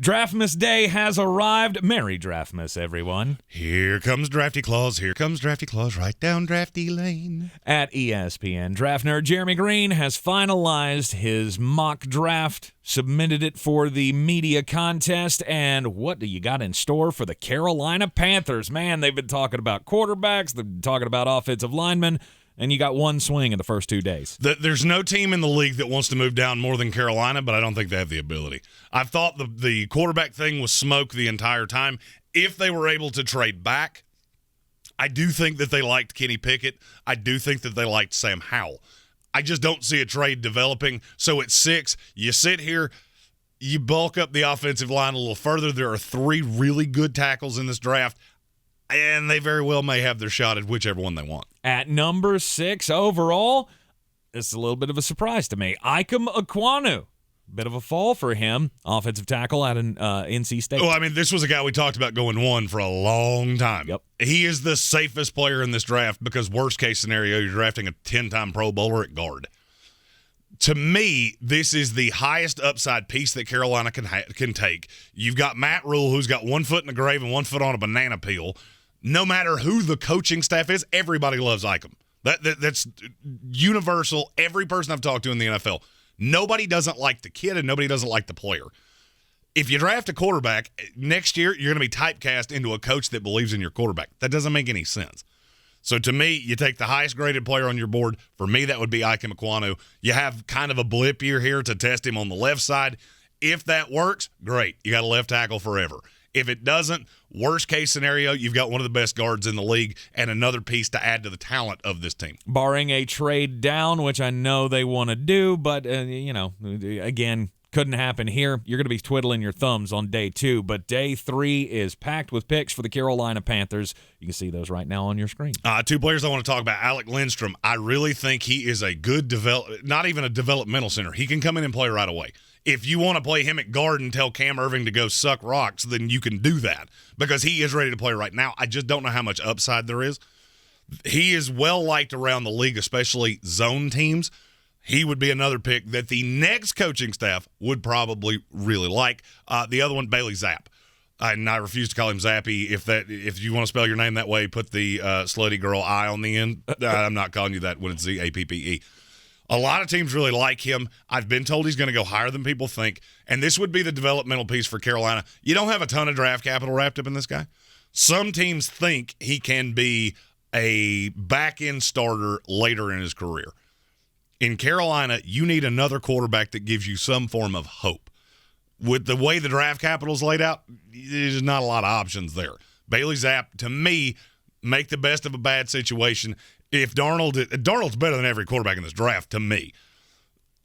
Draftmas Day has arrived. Merry Draftmas, everyone. Here comes Drafty Claus. Here comes Drafty Claus right down Drafty Lane. At ESPN, draft nerd Jeremy Greene has finalized his mock draft, submitted it for the media contest, and what do you got in store for the Carolina Panthers? Man, they've been talking about quarterbacks, they've been talking about offensive linemen, and you got one swing in the first 2 days. There's no team in the league that wants to move down more than Carolina, but I don't think they have the ability. I've thought the quarterback thing was smoke the entire time. If they were able to trade back, I do think that they liked Kenny Pickett. I do think that they liked Sam Howell. I just don't see a trade developing. So at 6, you sit here, you bulk up the offensive line a little further. There are 3 really good tackles in this draft, and they very well may have their shot at whichever one they want. At number 6 overall, it's a little bit of a surprise to me. Ekwonu. Bit of a fall for him, offensive tackle out in NC State. Well, I mean, this was a guy we talked about going 1 for a long time. Yep. He is the safest player in this draft because worst case scenario, you're drafting a 10-time Pro Bowler at guard. To me, this is the highest upside piece that Carolina can take. You've got Matt Rule, who's got 1 foot in the grave and 1 foot on a banana peel. No matter who the coaching staff is, everybody loves Ikem. That's universal. Every person I've talked to in the NFL. Nobody doesn't like the kid and nobody doesn't like the player. If you draft a quarterback, next year you're going to be typecast into a coach that believes in your quarterback. That doesn't make any sense. So to me, you take the highest graded player on your board. For me, that would be Ikem Ekwonu. You have kind of a blip year here to test him on the left side. If that works, great. You got a left tackle forever. If it doesn't, worst case scenario, you've got one of the best guards in the league and another piece to add to the talent of this team. Barring a trade down, which I know they want to do, but, again, couldn't happen here. You're going to be twiddling your thumbs on day 2, but day 3 is packed with picks for the Carolina Panthers. You can see those right now on your screen. 2 players I want to talk about. Alec Lindstrom. I really think he is a good not even a developmental center. He can come in and play right away. If you want to play him at guard and tell Cam Irving to go suck rocks, then you can do that because he is ready to play right now. I just don't know how much upside there is. He is well liked around the league, especially zone teams. He would be another pick that the next coaching staff would probably really like. The other one, Bailey Zappe. And I refuse to call him Zappe. If you want to spell your name that way, put the slutty girl I on the end. I'm not calling you that when it's Zappe. A lot of teams really like him. I've been told he's going to go higher than people think, and this would be the developmental piece for Carolina. You don't have a ton of draft capital wrapped up in this guy. Some teams think he can be a back-end starter later in his career. In Carolina, you need another quarterback that gives you some form of hope. With the way the draft capital is laid out, there's not a lot of options there. Bailey Zappe, to me, make the best of a bad situation. If Darnold's better than every quarterback in this draft, to me.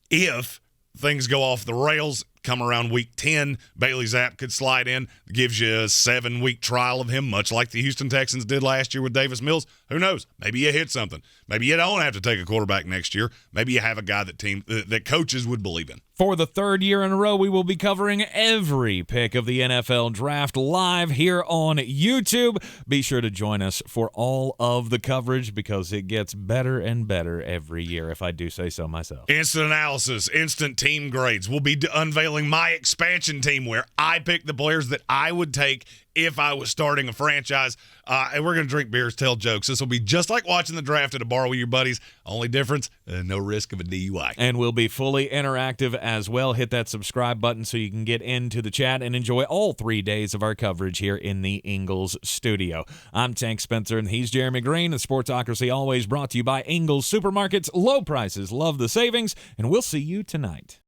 If things go off the rails, come around week 10, Bailey Zappe could slide in, gives you a 7-week trial of him, much like the Houston Texans did last year with Davis Mills. Who knows? Maybe you hit something. Maybe you don't have to take a quarterback next year. Maybe you have a guy that coaches would believe in. For the 3rd year in a row, we will be covering every pick of the NFL Draft live here on YouTube. Be sure to join us for all of the coverage because it gets better and better every year, if I do say so myself. Instant analysis, instant team grades. We'll be unveiling my expansion team where I pick the players that I would take if I was starting a franchise. And we're going to drink beers, tell jokes. This will be just like watching the draft at a bar with your buddies. Only difference, no risk of a DUI. And we'll be fully interactive as well. Hit that subscribe button so you can get into the chat and enjoy all 3 days of our coverage here in the Ingles Studio. I'm Tank Spencer, and he's Jeremy Greene. The Sportsocracy always brought to you by Ingles Supermarkets. Low prices, love the savings, and we'll see you tonight.